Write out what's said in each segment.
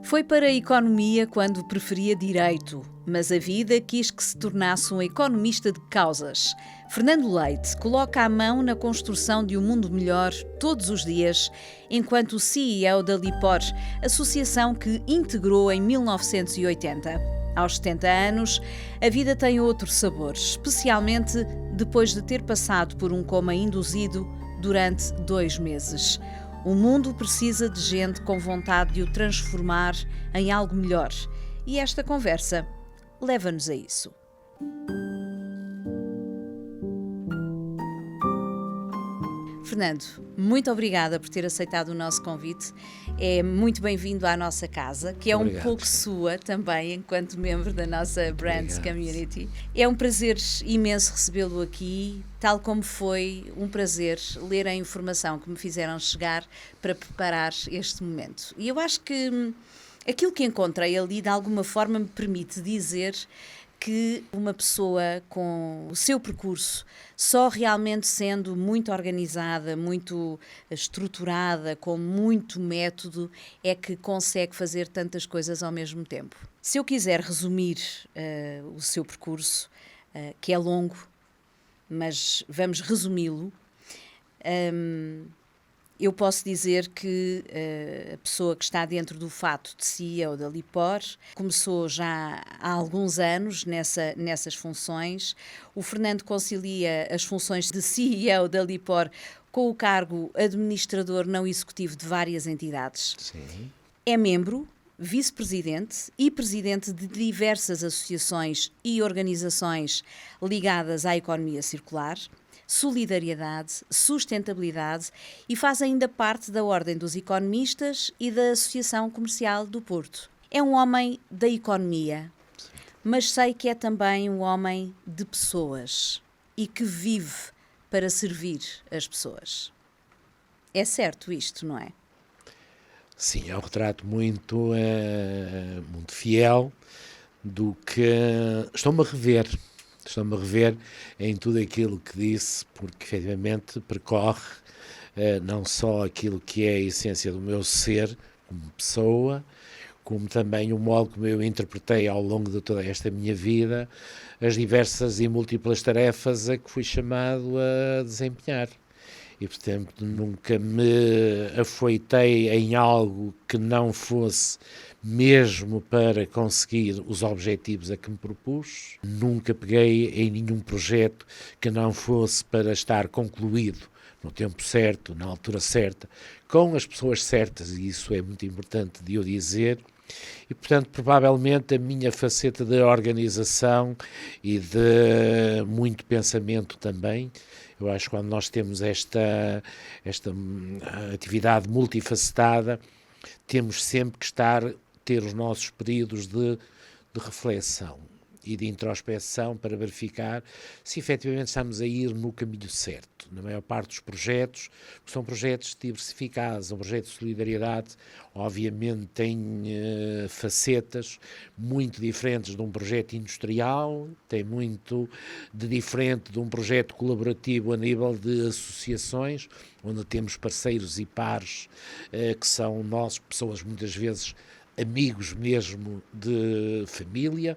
Foi para a economia quando preferia direito, mas a vida quis que se tornasse um economista de causas. Fernando Leite coloca a mão na construção de um mundo melhor todos os dias, enquanto CEO da Lipor, associação que integrou em 1980. Aos 70 anos, a vida tem outro sabor, especialmente depois de ter passado por um coma induzido durante 2 meses. O mundo precisa de gente com vontade de o transformar em algo melhor. E esta conversa leva-nos a isso. Fernando, muito obrigada por ter aceitado o nosso convite. É muito bem-vindo à nossa casa, que é Obrigado. Um pouco sua também, enquanto membro da nossa Brands Obrigado. Community. É um prazer imenso recebê-lo aqui, tal como foi um prazer ler a informação que me fizeram chegar para preparar este momento. E eu acho que aquilo que encontrei ali, de alguma forma, me permite dizer que uma pessoa com o seu percurso, só realmente sendo muito organizada, muito estruturada, com muito método, é que consegue fazer tantas coisas ao mesmo tempo. Se eu quiser resumir o seu percurso, que é longo, mas vamos resumi-lo, eu posso dizer que a pessoa que está dentro do fato de CEO da Lipor começou já há alguns anos nessas funções. O Fernando concilia as funções de CEO da Lipor com o cargo administrador não executivo de várias entidades. Sim. É membro, vice-presidente e presidente de diversas associações e organizações ligadas à economia circular, solidariedade, sustentabilidade e faz ainda parte da Ordem dos Economistas e da Associação Comercial do Porto. É um homem da economia, mas sei que é também um homem de pessoas e que vive para servir as pessoas. É certo isto, não é? Sim, é um retrato muito fiel do que estou-me a rever em tudo aquilo que disse, porque efetivamente percorre não só aquilo que é a essência do meu ser como pessoa, como também o modo como eu interpretei ao longo de toda esta minha vida as diversas e múltiplas tarefas a que fui chamado a desempenhar. E, portanto, nunca me afoitei em algo que não fosse mesmo para conseguir os objetivos a que me propus. Nunca peguei em nenhum projeto que não fosse para estar concluído no tempo certo, na altura certa, com as pessoas certas, e isso é muito importante de eu dizer. E, portanto, provavelmente a minha faceta de organização e de muito pensamento também. Eu acho que quando nós temos esta atividade multifacetada, temos sempre que ter os nossos períodos de reflexão e de introspeção para verificar se efetivamente estamos a ir no caminho certo. Na maior parte dos projetos, que são projetos diversificados, um projeto de solidariedade, obviamente tem facetas muito diferentes de um projeto industrial, tem muito de diferente de um projeto colaborativo a nível de associações, onde temos parceiros e pares que são nós, pessoas muitas vezes amigos mesmo de família.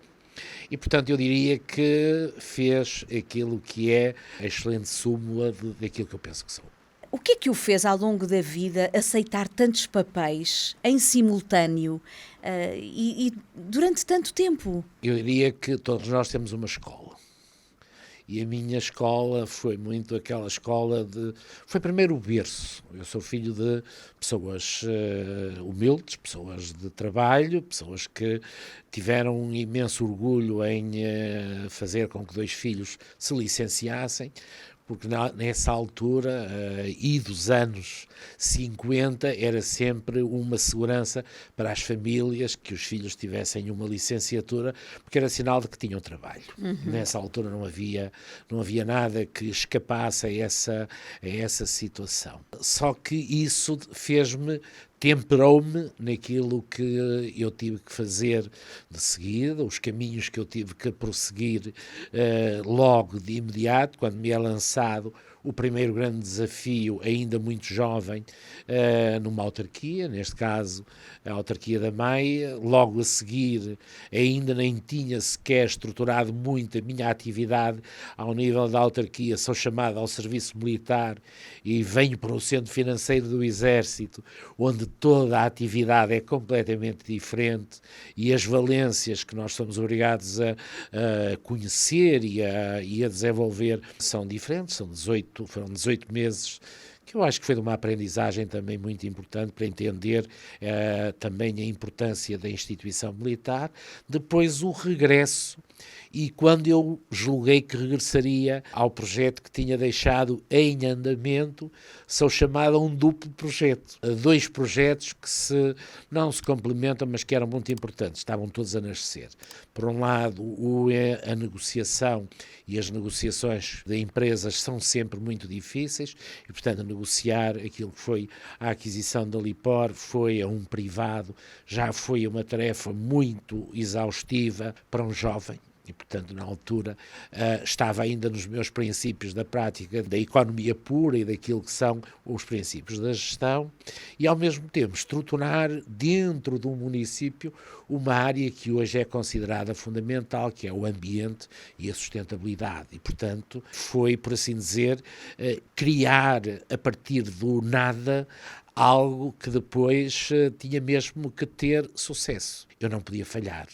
E, portanto, eu diria que fez aquilo que é a excelente súmula daquilo que eu penso que sou. O que é que o fez ao longo da vida aceitar tantos papéis em simultâneo e durante tanto tempo? Eu diria que todos nós temos uma escola. E a minha escola foi muito aquela escola foi primeiro o berço. Eu sou filho de pessoas humildes, pessoas de trabalho, pessoas que tiveram um imenso orgulho em fazer com que 2 filhos se licenciassem, porque nessa altura, e dos anos 50, era sempre uma segurança para as famílias que os filhos tivessem uma licenciatura, porque era sinal de que tinham trabalho. Nessa altura não havia nada que escapasse a essa situação. Só que isso temperou-me naquilo que eu tive que fazer de seguida, os caminhos que eu tive que prosseguir logo de imediato, quando me é lançado o primeiro grande desafio, ainda muito jovem, numa autarquia, neste caso a autarquia da Maia. Logo a seguir, ainda nem tinha sequer estruturado muito a minha atividade ao nível da autarquia, sou chamado ao serviço militar e venho para o centro financeiro do Exército, onde toda a atividade é completamente diferente e as valências que nós somos obrigados a conhecer e a desenvolver são diferentes. Foram 18 meses que eu acho que foi de uma aprendizagem também muito importante para entender também a importância da instituição militar. Depois o regresso, e quando eu julguei que regressaria ao projeto que tinha deixado em andamento, sou chamado a um duplo projeto, a 2 projetos que não se complementam, mas que eram muito importantes, estavam todos a nascer. Por um lado, a negociação, e as negociações de empresas são sempre muito difíceis, e portanto negociar aquilo que foi a aquisição da Lipor foi a um privado, já foi uma tarefa muito exaustiva para um jovem. E, portanto, na altura, estava ainda nos meus princípios da prática da economia pura e daquilo que são os princípios da gestão, e, ao mesmo tempo, estruturar dentro de um município uma área que hoje é considerada fundamental, que é o ambiente e a sustentabilidade. E, portanto, foi, por assim dizer, criar a partir do nada algo que depois tinha mesmo que ter sucesso. Eu não podia falhar.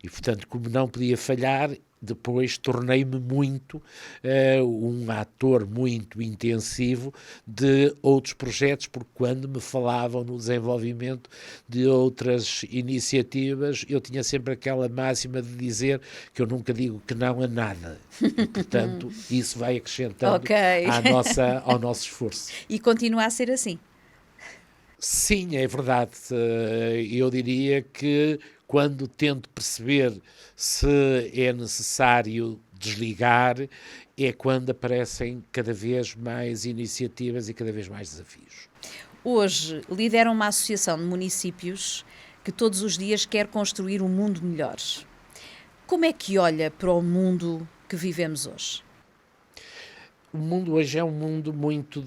E, portanto, como não podia falhar, depois tornei-me muito um ator muito intensivo de outros projetos, porque quando me falavam no desenvolvimento de outras iniciativas, eu tinha sempre aquela máxima de dizer que eu nunca digo que não a nada. E, portanto, isso vai acrescentando ao nosso esforço. E continua a ser assim? Sim, é verdade. Eu diria que quando tento perceber se é necessário desligar, é quando aparecem cada vez mais iniciativas e cada vez mais desafios. Hoje lidera uma associação de municípios que todos os dias quer construir um mundo melhor. Como é que olha para o mundo que vivemos hoje? O mundo hoje é um mundo muito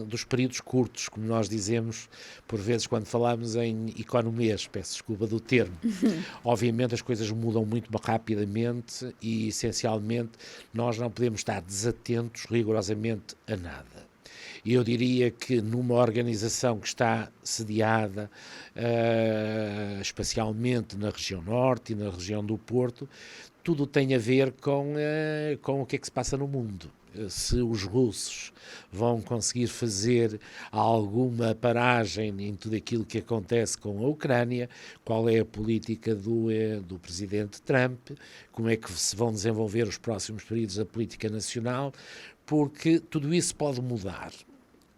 dos períodos curtos, como nós dizemos, por vezes, quando falamos em economês, peço desculpa do termo. Obviamente as coisas mudam muito rapidamente e, essencialmente, nós não podemos estar desatentos rigorosamente a nada. Eu diria que numa organização que está sediada espacialmente na região norte e na região do Porto, tudo tem a ver com o que é que se passa no mundo. Se os russos vão conseguir fazer alguma paragem em tudo aquilo que acontece com a Ucrânia, qual é a política do presidente Trump, como é que se vão desenvolver os próximos períodos da política nacional, porque tudo isso pode mudar.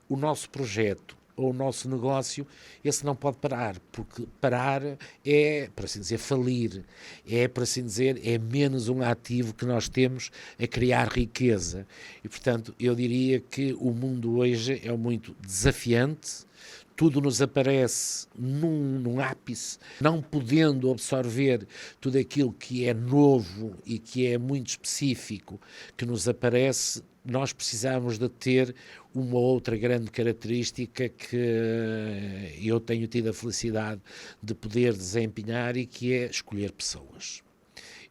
O nosso projeto ou o nosso negócio, esse não pode parar, porque parar é, por assim dizer, falir, é, por assim dizer, é menos um ativo que nós temos a criar riqueza. E, portanto, eu diria que o mundo hoje é muito desafiante, tudo nos aparece num ápice, não podendo absorver tudo aquilo que é novo e que é muito específico que nos aparece. Nós precisamos de ter uma outra grande característica que eu tenho tido a felicidade de poder desempenhar e que é escolher pessoas.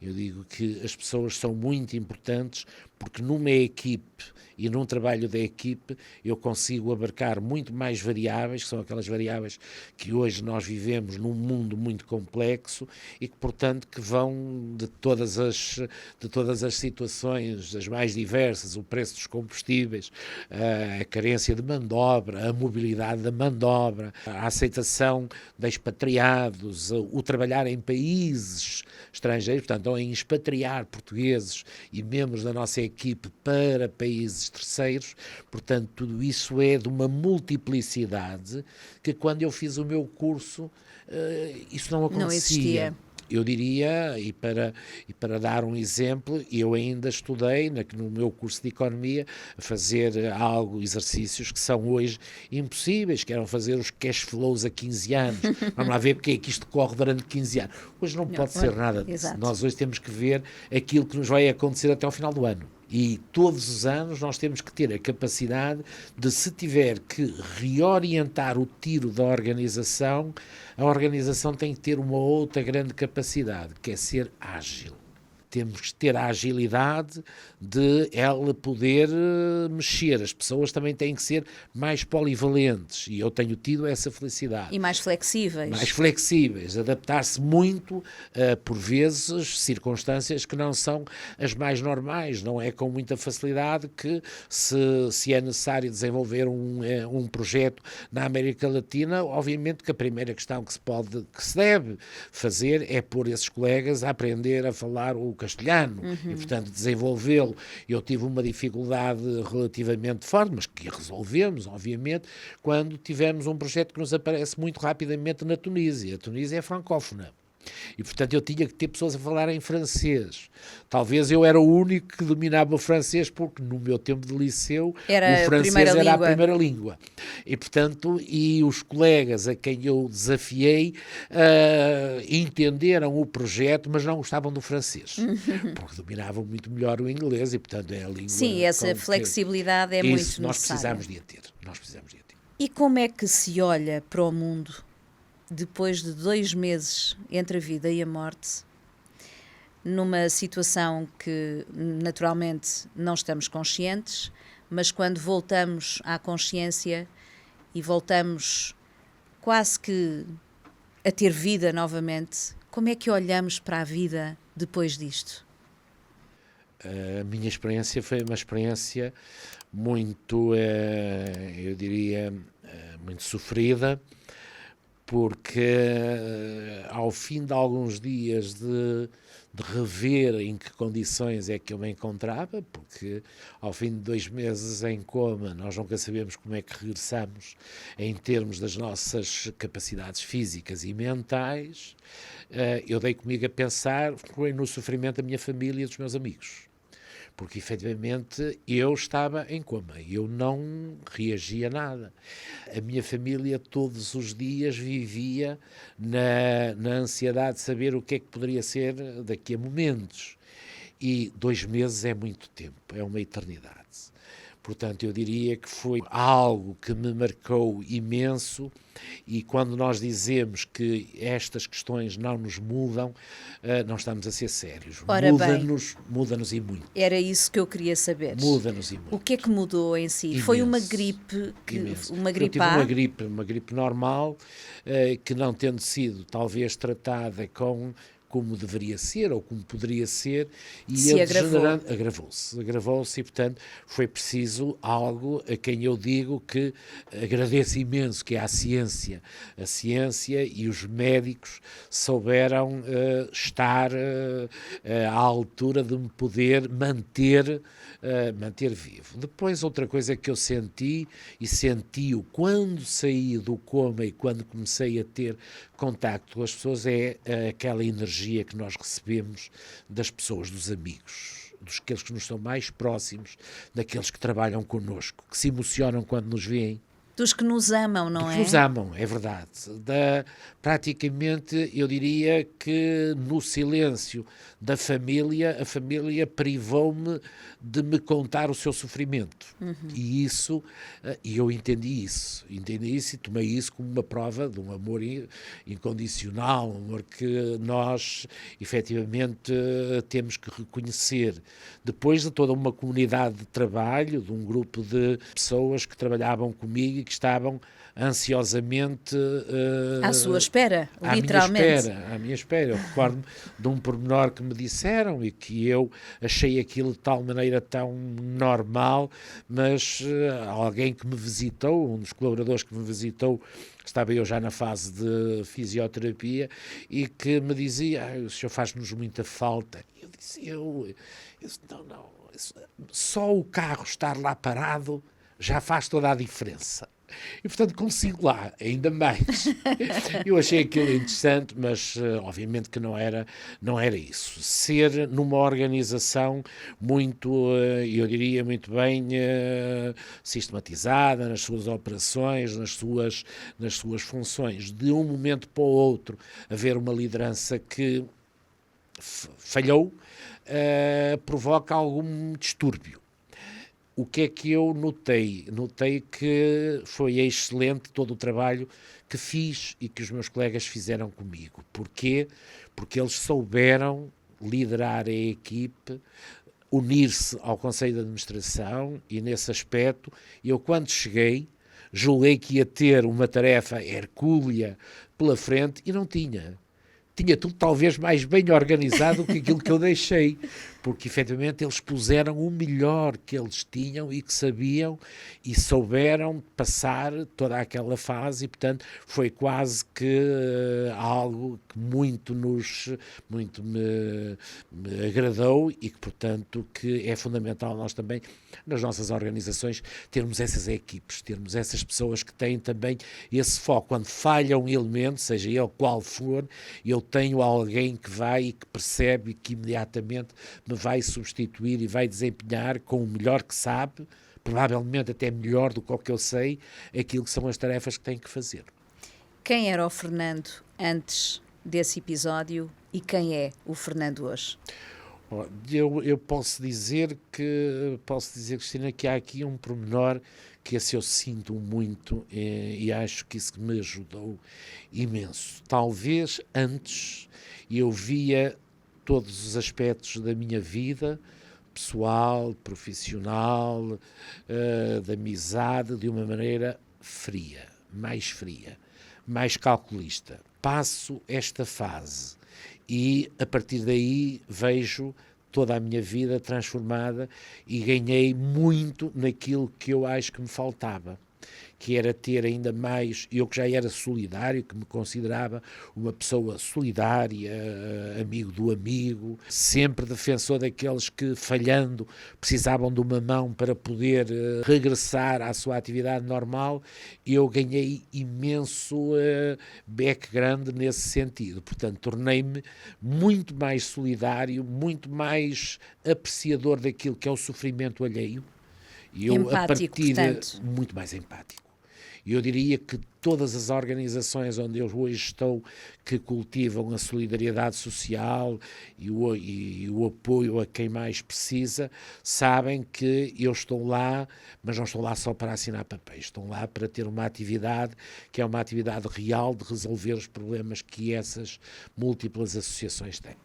Eu digo que as pessoas são muito importantes porque numa equipe e num trabalho da equipe eu consigo abarcar muito mais variáveis, que são aquelas variáveis que hoje nós vivemos num mundo muito complexo e que, portanto, que vão de todas as situações, as mais diversas, o preço dos combustíveis, a carência de mão de obra, a mobilidade da mão de obra, a aceitação de expatriados, o trabalhar em países estrangeiros, portanto, em expatriar portugueses e membros da nossa equipe para países terceiros, portanto, tudo isso é de uma multiplicidade que quando eu fiz o meu curso isso não acontecia. Não existia. Eu diria, e para dar um exemplo, eu ainda estudei no meu curso de Economia a fazer exercícios que são hoje impossíveis, que eram fazer os cash flows a 15 anos. Vamos lá ver porque é que isto corre durante 15 anos. Hoje não pode ser nada disso. Exato. Nós hoje temos que ver aquilo que nos vai acontecer até ao final do ano. E todos os anos nós temos que ter a capacidade de, se tiver que reorientar o tiro da organização, a organização tem que ter uma outra grande capacidade, que é ser ágil. Temos que ter a agilidade de ela poder mexer. As pessoas também têm que ser mais polivalentes e eu tenho tido essa felicidade. E mais flexíveis. Mais flexíveis, adaptar-se muito, por vezes, circunstâncias que não são as mais normais. Não é com muita facilidade que, se é necessário desenvolver um projeto na América Latina, obviamente que a primeira questão que se deve fazer é pôr esses colegas a aprender a falar o castelhano e, portanto, desenvolvê-lo. Eu tive uma dificuldade relativamente forte, mas que resolvemos, obviamente, quando tivemos um projeto que nos aparece muito rapidamente na Tunísia. A Tunísia é francófona. E, portanto, eu tinha que ter pessoas a falar em francês. Talvez eu era o único que dominava o francês, porque no meu tempo de liceu o francês era a primeira língua. E, portanto, os colegas a quem eu desafiei entenderam o projeto, mas não gostavam do francês, porque dominavam muito melhor o inglês e, portanto, é a língua... Sim, essa flexibilidade é muito necessária. Nós precisamos de a ter. E como é que se olha para o mundo depois de 2 meses entre a vida e a morte, numa situação que naturalmente não estamos conscientes, mas quando voltamos à consciência e voltamos quase que a ter vida novamente, como é que olhamos para a vida depois disto? A minha experiência foi uma experiência muito, eu diria, muito sofrida, porque ao fim de alguns dias de rever em que condições é que eu me encontrava, porque ao fim de 2 meses em coma nós nunca sabemos como é que regressamos em termos das nossas capacidades físicas e mentais, eu dei comigo a pensar foi no sofrimento da minha família e dos meus amigos. Porque, efetivamente, eu estava em coma, eu não reagia a nada. A minha família todos os dias vivia na ansiedade de saber o que é que poderia ser daqui a momentos. E 2 meses é muito tempo, é uma eternidade. Portanto, eu diria que foi algo que me marcou imenso e quando nós dizemos que estas questões não nos mudam, não estamos a ser sérios. Muda-nos e muito. Era isso que eu queria saber. Muda-nos e muito. O que é que mudou em si? Imenso. Foi uma gripe? Uma gripe A? Eu tive uma gripe normal, que não tendo sido talvez tratada como deveria ser ou como poderia ser, e agravou-se e, portanto, foi preciso algo a quem eu digo que agradeço imenso, que é a ciência e os médicos souberam estar à altura de me poder manter vivo. Depois, outra coisa que eu senti-o quando saí do coma e quando comecei a ter contacto com as pessoas é aquela energia que nós recebemos das pessoas, dos amigos, daqueles que nos são mais próximos, daqueles que trabalham connosco, que se emocionam quando nos veem. Dos que nos amam, não é? Dos que nos amam, é verdade. Praticamente, eu diria que no silêncio da família, a família privou-me de me contar o seu sofrimento. E eu entendi isso e tomei isso como uma prova de um amor incondicional, um amor que nós, efetivamente, temos que reconhecer. Depois de toda uma comunidade de trabalho, de um grupo de pessoas que trabalhavam comigo e que estavam ansiosamente à sua espera, literalmente. À minha espera. Eu recordo-me de um pormenor que me disseram e que eu achei aquilo de tal maneira tão normal, mas alguém que me visitou, um dos colaboradores que me visitou, estava eu já na fase de fisioterapia e que me dizia, o senhor faz-nos muita falta. Eu disse, não, só o carro estar lá parado já faz toda a diferença. E, portanto, consigo lá, ainda mais. Eu achei aquilo interessante, mas obviamente que não era isso. Ser numa organização muito, eu diria muito bem, sistematizada nas suas operações, nas suas funções, de um momento para o outro, haver uma liderança que falhou, provoca algum distúrbio. O que é que eu notei? Notei que foi excelente todo o trabalho que fiz e que os meus colegas fizeram comigo. Porquê? Porque eles souberam liderar a equipe, unir-se ao Conselho de Administração e, nesse aspecto, eu, quando cheguei, julguei que ia ter uma tarefa hercúlea pela frente e não tinha. Tinha tudo talvez mais bem organizado do que aquilo que eu deixei, porque efetivamente eles puseram o melhor que eles tinham e que sabiam e souberam passar toda aquela fase e, portanto, foi quase que algo que muito me agradou e que, portanto, que é fundamental nós também, nas nossas organizações, termos essas equipes, termos essas pessoas que têm também esse foco. Quando falha um elemento, seja ele qual for, eu tenho alguém que vai e que percebe e que imediatamente me vai substituir e vai desempenhar com o melhor que sabe, provavelmente até melhor do que o que eu sei, aquilo que são as tarefas que tem que fazer. Quem era o Fernando antes desse episódio e quem é o Fernando hoje? Eu posso dizer, Cristina, que há aqui um pormenor que esse eu sinto muito e acho que isso me ajudou imenso. Talvez antes eu via todos os aspectos da minha vida, pessoal, profissional, de amizade, de uma maneira fria, mais calculista. Passo esta fase e, a partir daí, vejo toda a minha vida transformada e ganhei muito naquilo que eu acho que me faltava, que era ter ainda mais, eu que já era solidário, que me considerava uma pessoa solidária, amigo do amigo, sempre defensor daqueles que, falhando, precisavam de uma mão para poder regressar à sua atividade normal. Eu ganhei imenso background nesse sentido, portanto, tornei-me muito mais solidário, muito mais apreciador daquilo que é o sofrimento alheio, e eu, empático, portanto. Muito mais empático. E eu diria que todas as organizações onde eu hoje estou, que cultivam a solidariedade social e o apoio a quem mais precisa, sabem que eu estou lá, mas não estou lá só para assinar papéis, estou lá para ter uma atividade que é uma atividade real de resolver os problemas que essas múltiplas associações têm.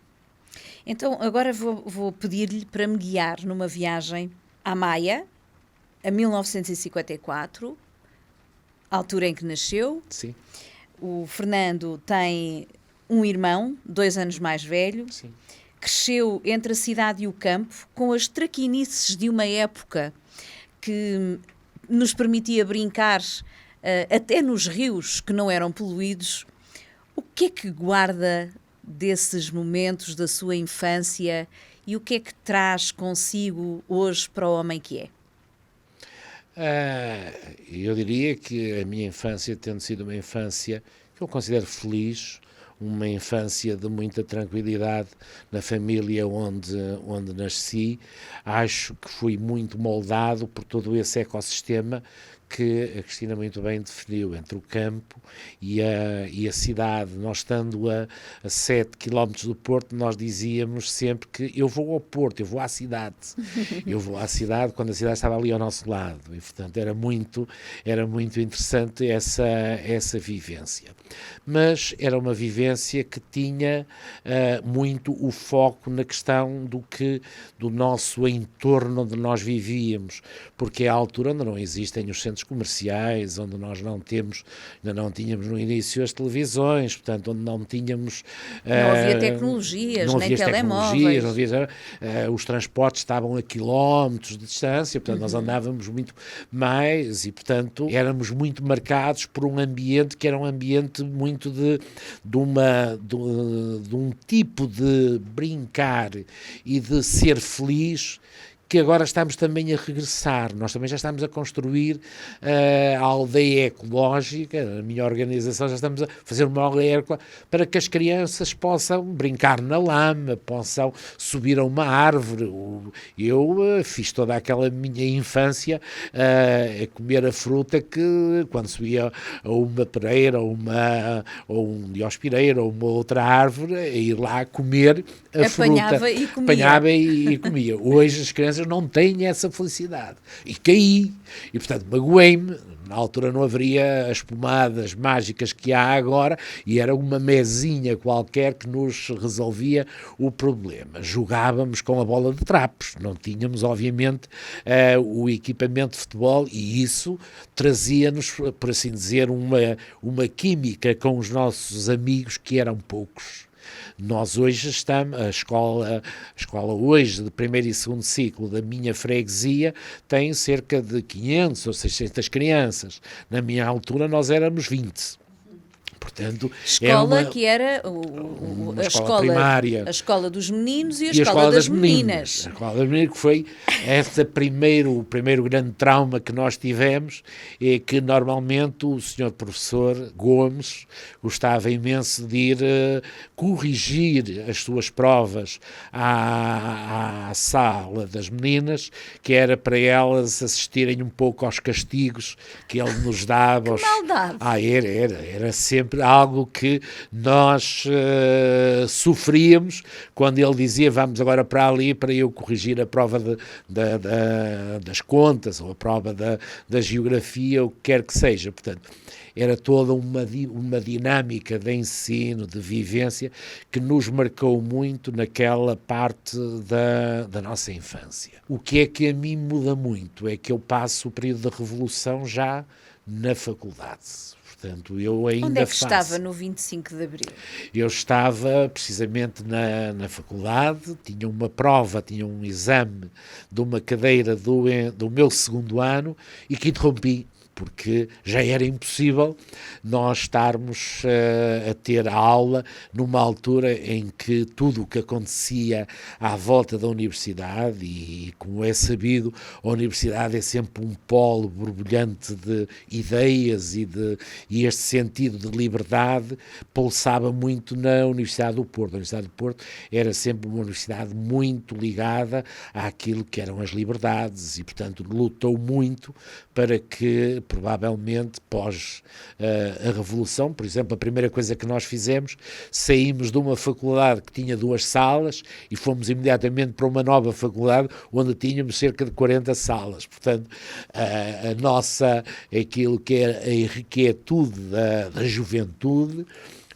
Então, agora vou pedir-lhe para me guiar numa viagem à Maia, a 1954, a altura em que nasceu. Sim. O Fernando tem um irmão, 2 anos mais velho. Sim. Cresceu entre a cidade e o campo, com as traquinices de uma época que nos permitia brincar até nos rios que não eram poluídos. O que é que guarda desses momentos da sua infância e o que é que traz consigo hoje para o homem que é? Eu diria que a minha infância, tendo sido uma infância que eu considero feliz, uma infância de muita tranquilidade na família onde nasci, acho que fui muito moldado por todo esse ecossistema que a Cristina muito bem definiu, entre o campo e a cidade. Nós, estando a 7 km do Porto, nós dizíamos sempre que eu vou ao Porto, eu vou à cidade. Eu vou à cidade quando a cidade estava ali ao nosso lado. E, portanto, era muito interessante essa vivência. Mas era uma vivência que tinha muito o foco na questão do nosso entorno onde nós vivíamos, porque é a altura onde não existem os centros comerciais, onde nós ainda não tínhamos no início as televisões, portanto, onde não tínhamos... Não havia tecnologias, nem telemóveis. Os transportes estavam a quilómetros de distância, portanto, nós andávamos muito mais e, portanto, éramos muito marcados por um ambiente que era um ambiente muito de um tipo de brincar e de ser feliz que agora estamos também a regressar. Nós também já estamos a construir a aldeia ecológica, a minha organização já estamos a fazer uma aldeia ecológica para que as crianças possam brincar na lama, possam subir a uma árvore. Eu fiz toda aquela minha infância a comer a fruta que, quando subia a uma pereira ou um diospireira ou uma outra árvore, a ir lá comer a Apanhava fruta. e comia. Apanhava e comia. Hoje as crianças não têm essa felicidade. E caí. E, portanto, magoei-me. Na altura não haveria as pomadas mágicas que há agora e era uma mesinha qualquer que nos resolvia o problema. Jogávamos com a bola de trapos. Não tínhamos, obviamente, o equipamento de futebol e isso trazia-nos, por assim dizer, uma química com os nossos amigos que eram poucos. Nós hoje estamos, a escola hoje de primeiro e segundo ciclo da minha freguesia tem cerca de 500 ou 600 crianças. Na minha altura nós éramos 20. Portanto, escola que era uma a escola primária. A escola dos meninos e a escola das meninas. A escola das meninas, que foi o primeiro grande trauma que nós tivemos, é que normalmente o senhor professor Gomes gostava imenso de ir corrigir as suas provas à sala das meninas, que era para elas assistirem um pouco aos castigos que ele nos dava. Que maldade! Era sempre algo que nós sofríamos quando ele dizia vamos agora para ali para eu corrigir a prova das contas ou a prova da geografia, o que quer que seja. Portanto, era toda uma dinâmica de ensino, de vivência, que nos marcou muito naquela parte da nossa infância. O que é que a mim muda muito é que eu passo o período da Revolução já na faculdade. Portanto, eu ainda Onde é que estava no 25 de Abril? Eu estava precisamente na faculdade, tinha uma prova, tinha um exame de uma cadeira do meu segundo ano e que interrompi, porque já era impossível nós estarmos a ter a aula numa altura em que tudo o que acontecia à volta da universidade, e como é sabido, a universidade é sempre um polo borbulhante de ideias e este sentido de liberdade pulsava muito na Universidade do Porto. A Universidade do Porto era sempre uma universidade muito ligada àquilo que eram as liberdades e, portanto, lutou muito para que, provavelmente, pós a Revolução, por exemplo, a primeira coisa que nós fizemos, saímos de uma faculdade que tinha 2 salas e fomos imediatamente para uma nova faculdade onde tínhamos cerca de 40 salas. Portanto, aquilo que é a inquietude da juventude,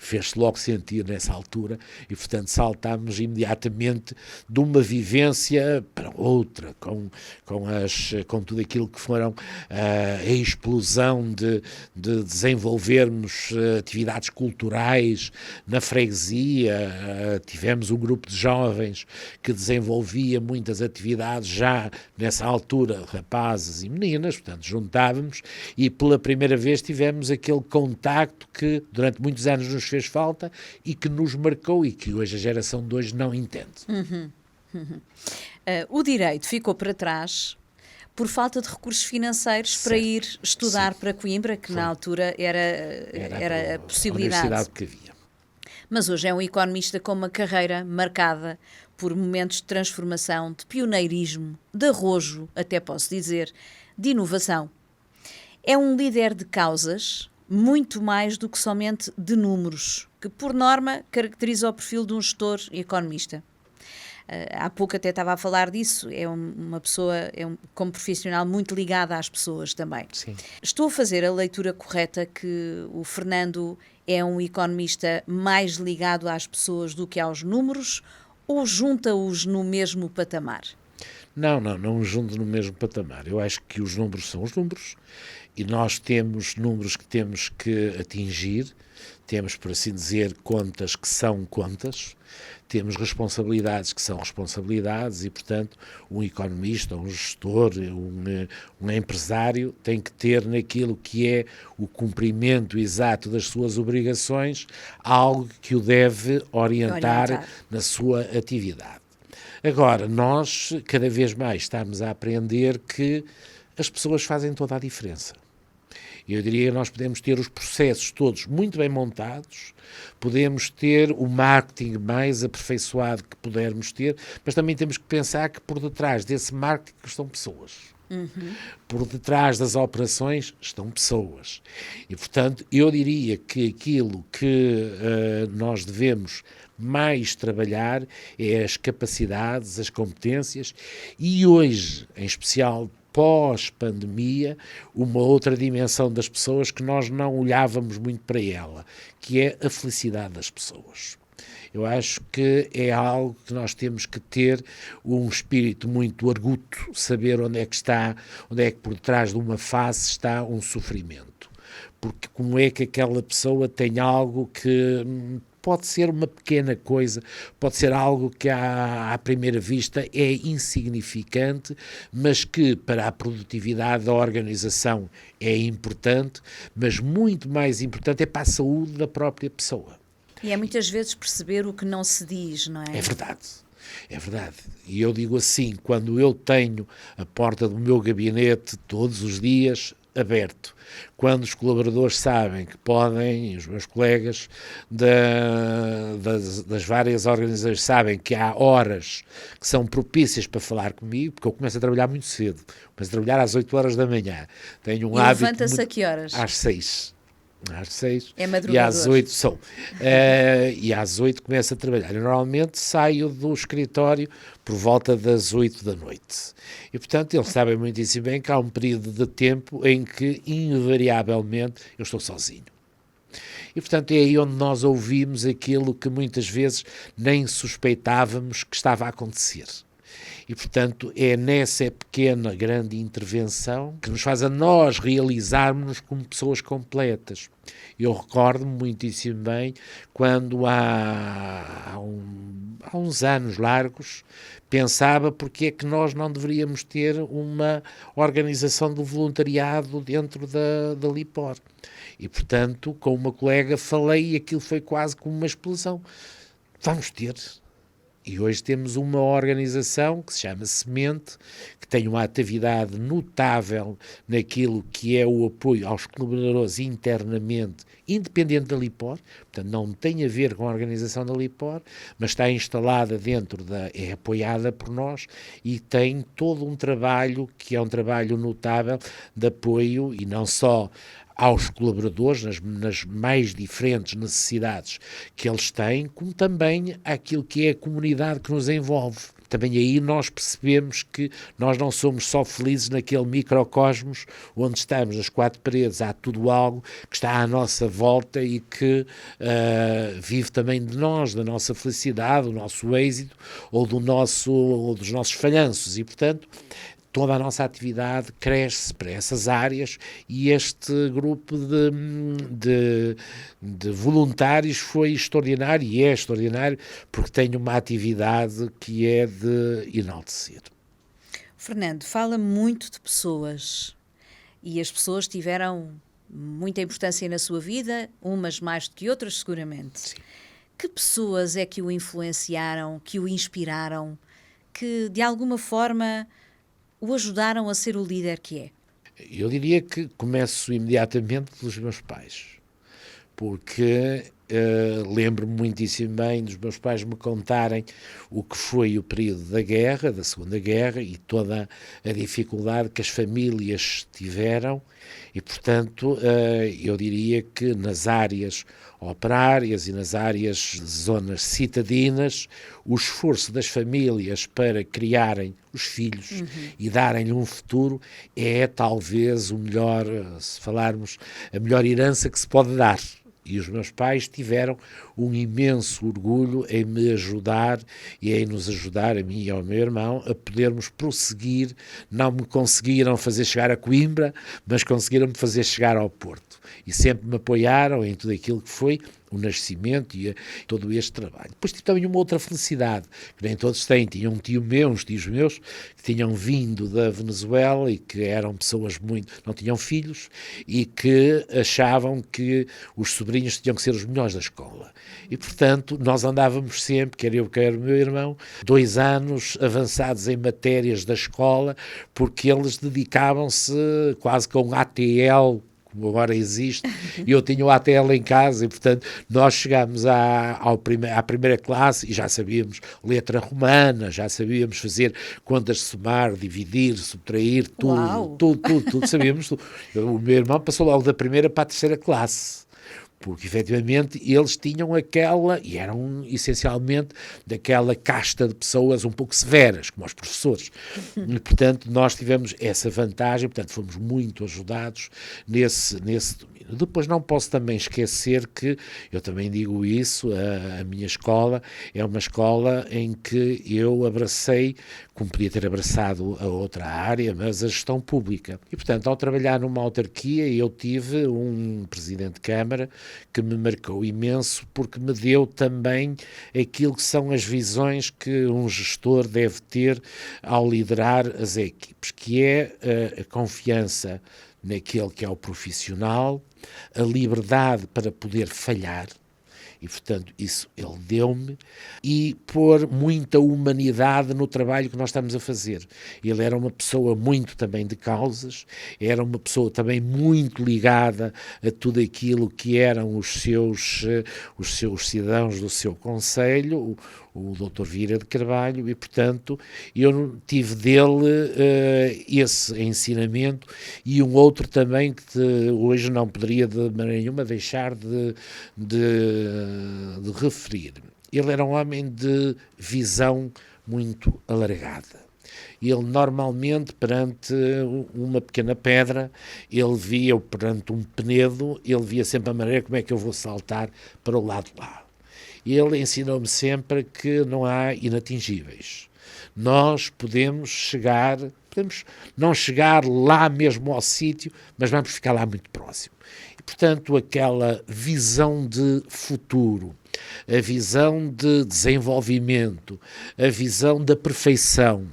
fez-se logo sentir nessa altura e, portanto, saltámos imediatamente de uma vivência para outra, com tudo aquilo que foram a explosão de desenvolvermos atividades culturais na freguesia. Tivemos um grupo de jovens que desenvolvia muitas atividades já nessa altura, rapazes e meninas, portanto, juntávamos e pela primeira vez tivemos aquele contacto que durante muitos anos nos fez falta e que nos marcou e que hoje a geração de hoje não entende. O direito ficou para trás por falta de recursos financeiros para ir estudar para Coimbra, que na altura era a possibilidade. A universidade que havia. Mas hoje é um economista com uma carreira marcada por momentos de transformação, de pioneirismo, de arrojo, até posso dizer, de inovação. É um líder de causas, muito mais do que somente de números, que por norma caracteriza o perfil de um gestor e economista. Há pouco até estava a falar disso, é uma pessoa, como profissional, muito ligada às pessoas também. Sim. Estou a fazer a leitura correta que o Fernando é um economista mais ligado às pessoas do que aos números, ou junta-os no mesmo patamar? Não junto no mesmo patamar. Eu acho que os números são os números e nós temos números que temos que atingir, temos, por assim dizer, contas que são contas, temos responsabilidades que são responsabilidades e, portanto, um economista, um gestor, um empresário tem que ter naquilo que é o cumprimento exato das suas obrigações algo que o deve orientar na sua atividade. Agora, nós cada vez mais estamos a aprender que as pessoas fazem toda a diferença. Eu diria que nós podemos ter os processos todos muito bem montados, podemos ter o marketing mais aperfeiçoado que pudermos ter, mas também temos que pensar que por detrás desse marketing estão pessoas. Por detrás das operações estão pessoas. E, portanto, eu diria que aquilo que nós devemos mais trabalhar é as capacidades, as competências e hoje, em especial pós-pandemia, uma outra dimensão das pessoas que nós não olhávamos muito para ela, que é a felicidade das pessoas. Eu acho que é algo que nós temos que ter um espírito muito arguto, saber onde é que por detrás de uma face está um sofrimento. Porque como é que aquela pessoa tem algo que pode ser uma pequena coisa, pode ser algo que à primeira vista é insignificante, mas que para a produtividade da organização é importante, mas muito mais importante é para a saúde da própria pessoa. E é muitas vezes perceber o que não se diz, não é? É verdade, é verdade. E eu digo assim, quando eu tenho a porta do meu gabinete todos os dias aberto, quando os colaboradores sabem que podem, os meus colegas das várias organizações sabem que há horas que são propícias para falar comigo, porque eu começo a trabalhar muito cedo, começo a trabalhar às 8 horas da manhã. Tenho um hábito levanta-se a que horas? Às 6. Às 6 é e às 8 são. E às 8 começo a trabalhar. Eu normalmente saio do escritório por volta das 8 da noite. E, portanto, eles sabem muitíssimo bem que há um período de tempo em que, invariavelmente, eu estou sozinho. E, portanto, é aí onde nós ouvimos aquilo que muitas vezes nem suspeitávamos que estava a acontecer. E, portanto, é nessa pequena, grande intervenção que nos faz a nós realizarmos-nos como pessoas completas. Eu recordo-me muitíssimo bem quando há uns anos largos pensava porque é que nós não deveríamos ter uma organização do voluntariado dentro da LIPOR. E, portanto, com uma colega falei e aquilo foi quase como uma explosão. Vamos ter. E hoje temos uma organização que se chama Semente, que tem uma atividade notável naquilo que é o apoio aos colaboradores internamente, independente da LIPOR, portanto não tem a ver com a organização da LIPOR, mas está instalada é apoiada por nós e tem todo um trabalho que é um trabalho notável de apoio e não só aos colaboradores, nas mais diferentes necessidades que eles têm, como também àquilo que é a comunidade que nos envolve. Também aí nós percebemos que nós não somos só felizes naquele microcosmos onde estamos, nas quatro paredes, há tudo algo que está à nossa volta e que vive também de nós, da nossa felicidade, do nosso êxito ou dos nossos falhanços e, portanto, toda a nossa atividade cresce para essas áreas e este grupo de voluntários foi extraordinário e é extraordinário porque tem uma atividade que é de enaltecer. Fernando, fala muito de pessoas e as pessoas tiveram muita importância na sua vida, umas mais do que outras seguramente. Sim. Que pessoas é que o influenciaram, que o inspiraram, que de alguma forma o ajudaram a ser o líder que é? Eu diria que começo imediatamente pelos meus pais, porque lembro-me muitíssimo bem dos meus pais me contarem o que foi o período da guerra, da Segunda Guerra, e toda a dificuldade que as famílias tiveram, e, portanto, eu diria que nas áreas operárias e nas zonas citadinas, o esforço das famílias para criarem os filhos e darem-lhe um futuro é talvez o melhor, se falarmos, a melhor herança que se pode dar. E os meus pais tiveram um imenso orgulho em me ajudar e em nos ajudar, a mim e ao meu irmão, a podermos prosseguir. Não me conseguiram fazer chegar a Coimbra, mas conseguiram-me fazer chegar ao Porto. E sempre me apoiaram em tudo aquilo que foi o nascimento e todo este trabalho. Depois tive também uma outra felicidade, que nem todos têm. Tinha um tio meu, uns tios meus, que tinham vindo da Venezuela e que eram pessoas não tinham filhos e que achavam que os sobrinhos tinham que ser os melhores da escola. E, portanto, nós andávamos sempre, quer eu, quer o meu irmão, 2 anos avançados em matérias da escola, porque eles dedicavam-se quase com um ATL, como agora existe, e eu tinha o ATL em casa, e portanto nós chegámos à primeira classe e já sabíamos letra romana, já sabíamos fazer contas de somar, dividir, subtrair, tudo sabíamos. Tudo. O meu irmão passou logo da primeira para a terceira classe, porque efetivamente eles tinham e eram essencialmente daquela casta de pessoas um pouco severas, como os professores. E, portanto, nós tivemos essa vantagem, portanto, fomos muito ajudados nesse domínio. Depois não posso também esquecer que, eu também digo isso, a minha escola é uma escola em que eu abracei, como podia ter abraçado a outra área, mas a gestão pública. E, portanto, ao trabalhar numa autarquia, eu tive um presidente de Câmara que me marcou imenso, porque me deu também aquilo que são as visões que um gestor deve ter ao liderar as equipes, que é a confiança naquele que é o profissional, a liberdade para poder falhar, e portanto isso ele deu-me, e pôr muita humanidade no trabalho que nós estamos a fazer. Ele era uma pessoa muito também de causas, era uma pessoa também muito ligada a tudo aquilo que eram os seus cidadãos do seu concelho, o Dr. Vieira de Carvalho, e portanto eu tive dele esse ensinamento, e um outro também que hoje não poderia de maneira nenhuma deixar de referir. Ele era um homem de visão muito alargada. Ele normalmente, perante uma pequena pedra, ele via, perante um penedo, ele via sempre a maneira como é que eu vou saltar para o lado de lá. Ele ensinou-me sempre que não há inatingíveis. Nós podemos não chegar lá mesmo ao sítio, mas vamos ficar lá muito próximo. E, portanto, aquela visão de futuro, a visão de desenvolvimento, a visão da perfeição,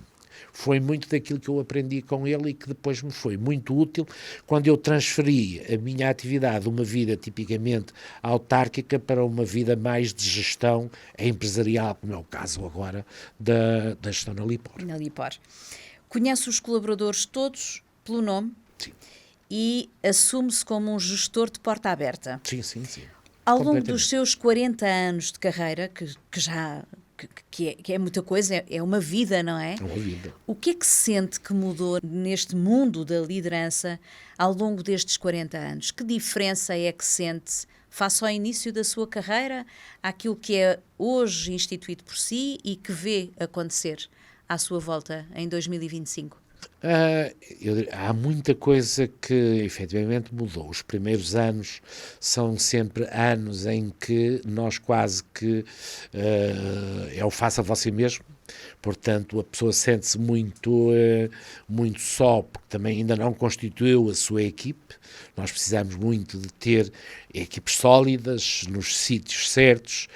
foi muito daquilo que eu aprendi com ele e que depois me foi muito útil quando eu transferi a minha atividade de uma vida tipicamente autárquica para uma vida mais de gestão empresarial, como é o caso agora da gestão na Lipor. Na Lipor. Conhece os colaboradores todos pelo nome? Sim. E assume-se como um gestor de porta aberta. Sim. Ao longo dos seus 40 anos de carreira, que é muita coisa, é uma vida, não é? É uma vida. O que é que se sente que mudou neste mundo da liderança ao longo destes 40 anos? Que diferença é que sente face ao início da sua carreira, àquilo que é hoje instituído por si e que vê acontecer à sua volta em 2025? Há muita coisa que efetivamente mudou. Os primeiros anos são sempre anos em que nós quase que é o faça você mesmo. Portanto, a pessoa sente-se muito só, porque também ainda não constituiu a sua equipe. Nós precisamos muito de ter equipes sólidas, nos sítios certos,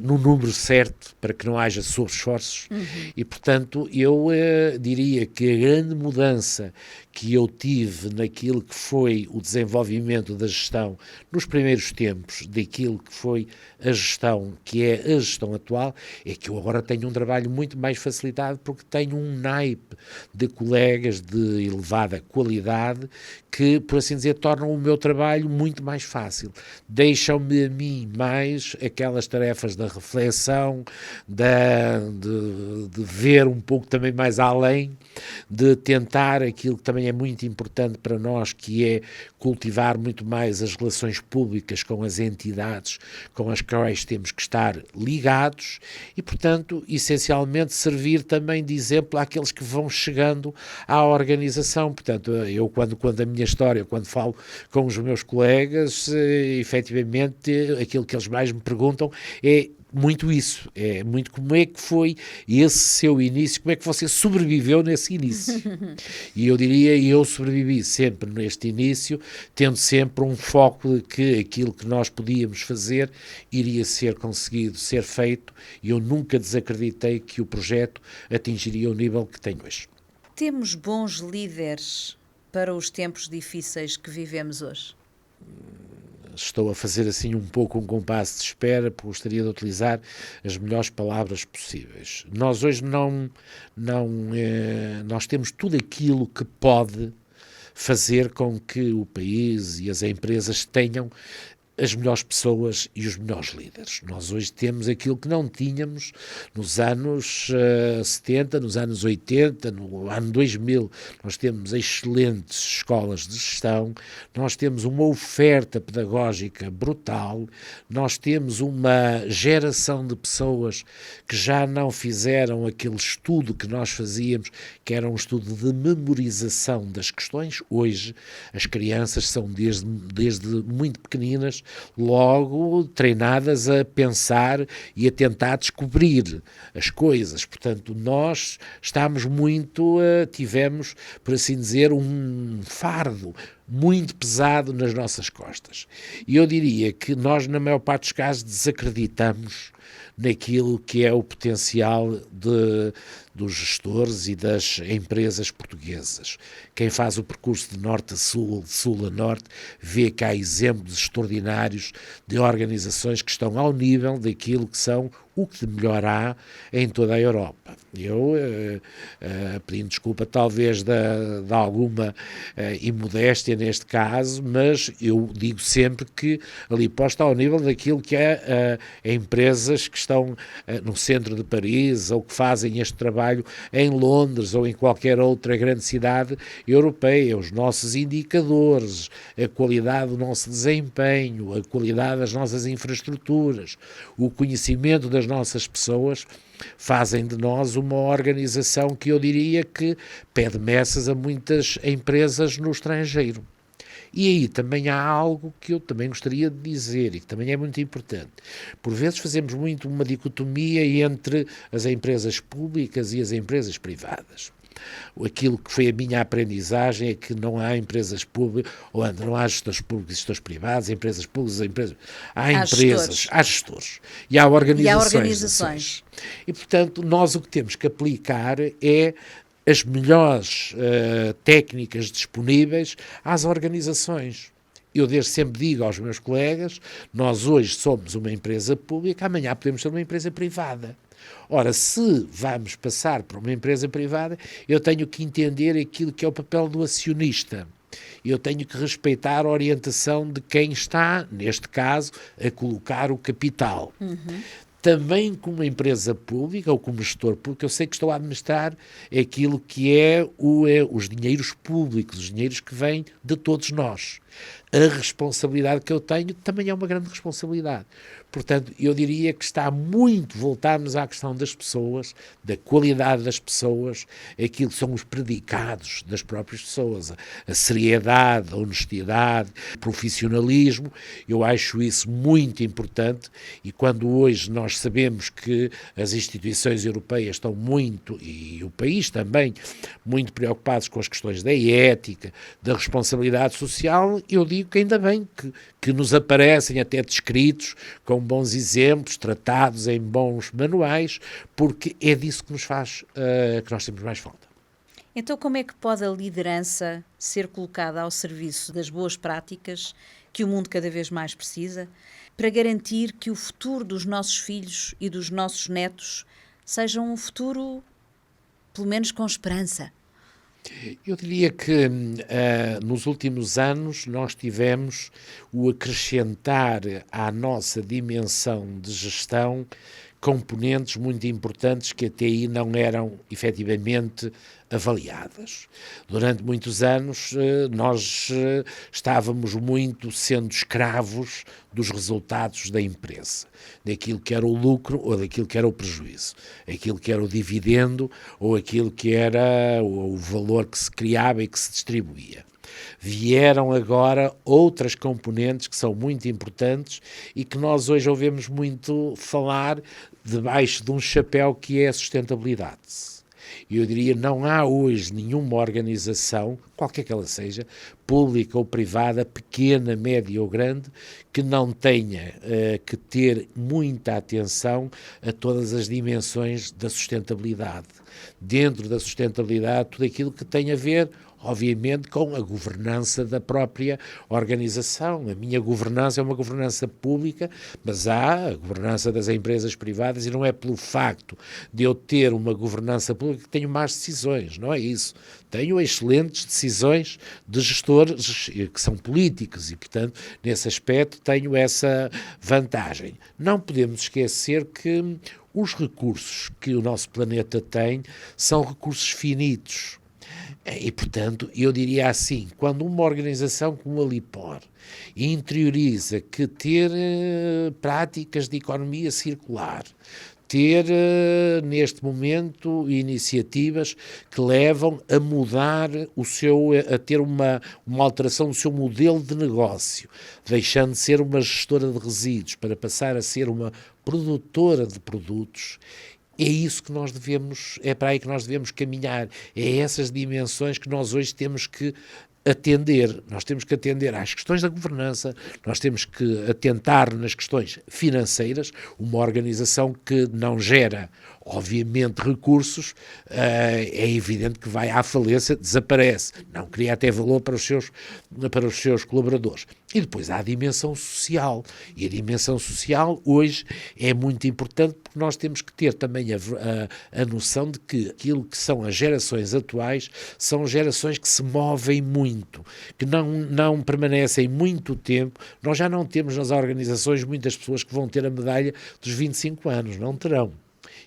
no número certo, para que não haja sobreesforços. E, portanto, eu diria que a grande mudança que eu tive naquilo que foi o desenvolvimento da gestão nos primeiros tempos, daquilo que foi a gestão, que é a gestão atual, é que eu agora tenho um trabalho muito mais facilitado, porque tenho um naipe de colegas de elevada qualidade que, por assim dizer, tornam o meu trabalho muito mais fácil. Deixam-me a mim mais aquelas tarefas da reflexão, de ver um pouco também mais além, de tentar aquilo que também é muito importante para nós, que é cultivar muito mais as relações públicas com as entidades com as quais temos que estar ligados e, portanto, essencialmente servir também de exemplo àqueles que vão chegando à organização. Portanto, eu quando a minha história, quando falo com os meus colegas, efetivamente, aquilo que eles mais me perguntam é muito isso, é muito como é que foi esse seu início, como é que você sobreviveu nesse início. E eu diria, eu sobrevivi sempre neste início, tendo sempre um foco de que aquilo que nós podíamos fazer iria ser conseguido, ser feito, e eu nunca desacreditei que o projeto atingiria o nível que tem hoje. Temos bons líderes para os tempos difíceis que vivemos hoje? Estou a fazer assim um pouco um compasso de espera, porque gostaria de utilizar as melhores palavras possíveis. Nós hoje nós temos tudo aquilo que pode fazer com que o país e as empresas tenham as melhores pessoas e os melhores líderes. Nós hoje temos aquilo que não tínhamos nos anos 70, nos anos 80, no ano 2000. Nós temos excelentes escolas de gestão, nós temos uma oferta pedagógica brutal, nós temos uma geração de pessoas que já não fizeram aquele estudo que nós fazíamos, que era um estudo de memorização das questões. Hoje as crianças são desde muito pequeninas logo treinadas a pensar e a tentar descobrir as coisas. Portanto, nós tivemos, por assim dizer, um fardo muito pesado nas nossas costas. E eu diria que nós, na maior parte dos casos, desacreditamos naquilo que é o potencial dos gestores e das empresas portuguesas. Quem faz o percurso de norte a sul, de sul a norte, vê que há exemplos extraordinários de organizações que estão ao nível daquilo que são o que de melhor há em toda a Europa. Eu, pedindo desculpa talvez de alguma imodéstia neste caso, mas eu digo sempre que ali posta ao nível daquilo que é empresas que estão no centro de Paris ou que fazem este trabalho em Londres ou em qualquer outra grande cidade europeia. Os nossos indicadores, a qualidade do nosso desempenho, a qualidade das nossas infraestruturas, o conhecimento das nossas pessoas fazem de nós uma organização que eu diria que pede meças a muitas empresas no estrangeiro. E aí também há algo que eu também gostaria de dizer e que também é muito importante. Por vezes fazemos muito uma dicotomia entre as empresas públicas e as empresas privadas. Aquilo que foi a minha aprendizagem é que não há empresas públicas, ou não há gestores públicos e gestores privados, empresas públicas, há empresas, há gestores e há organizações. E, portanto, nós o que temos que aplicar é as melhores técnicas disponíveis às organizações. Eu desde sempre digo aos meus colegas, nós hoje somos uma empresa pública, amanhã podemos ser uma empresa privada. Ora, se vamos passar para uma empresa privada, eu tenho que entender aquilo que é o papel do acionista. Eu tenho que respeitar a orientação de quem está, neste caso, a colocar o capital. Também como empresa pública ou como gestor público, eu sei que estou a administrar aquilo que é os dinheiros públicos, os dinheiros que vêm de todos nós. A responsabilidade que eu tenho também é uma grande responsabilidade. Portanto, eu diria que está muito voltarmos à questão das pessoas, da qualidade das pessoas, aquilo que são os predicados das próprias pessoas, a seriedade, a honestidade, o profissionalismo. Eu acho isso muito importante e quando hoje nós sabemos que as instituições europeias estão muito, e o país também, muito preocupados com as questões da ética, da responsabilidade social, eu digo que ainda bem que nos aparecem até descritos com bons exemplos, tratados em bons manuais, porque é disso que nos faz, que nós temos mais falta. Então, como é que pode a liderança ser colocada ao serviço das boas práticas que o mundo cada vez mais precisa, para garantir que o futuro dos nossos filhos e dos nossos netos seja um futuro, pelo menos, com esperança? Eu diria que nos últimos anos nós tivemos o acrescentar à nossa dimensão de gestão componentes muito importantes que até aí não eram efetivamente avaliadas. Durante muitos anos nós estávamos muito sendo escravos dos resultados da empresa, daquilo que era o lucro ou daquilo que era o prejuízo, aquilo que era o dividendo ou aquilo que era o valor que se criava e que se distribuía. vieram agora outras componentes que são muito importantes e que nós hoje ouvimos muito falar debaixo de um chapéu que é a sustentabilidade. Eu diria, não há hoje nenhuma organização, qualquer que ela seja, pública ou privada, pequena, média ou grande, que não tenha que ter muita atenção a todas as dimensões da sustentabilidade. Dentro da sustentabilidade, tudo aquilo que tem a ver, obviamente, com a governança da própria organização. A minha governança é uma governança pública, mas há a governança das empresas privadas e não é pelo facto de eu ter uma governança pública que tenho más decisões, não é isso. Tenho excelentes decisões de gestores que são políticos e, portanto, nesse aspecto tenho essa vantagem. Não podemos esquecer que os recursos que o nosso planeta tem são recursos finitos. E, portanto, eu diria assim, quando uma organização como a LIPOR interioriza que ter práticas de economia circular, ter, neste momento, iniciativas que levam a mudar a ter uma alteração do seu modelo de negócio, deixando de ser uma gestora de resíduos para passar a ser uma produtora de produtos. É isso que nós devemos, é para aí que nós devemos caminhar, é essas dimensões que nós hoje temos que atender. Nós temos que atender às questões da governança, nós temos que atentar nas questões financeiras. Uma organização que não gera, obviamente, recursos, é evidente que vai à falência, desaparece, não cria até valor para os seus colaboradores. E depois há a dimensão social, e a dimensão social hoje é muito importante porque nós temos que ter também a noção de que aquilo que são as gerações atuais são gerações que se movem muito, que não permanecem muito tempo. Nós já não temos nas organizações muitas pessoas que vão ter a medalha dos 25 anos, não terão.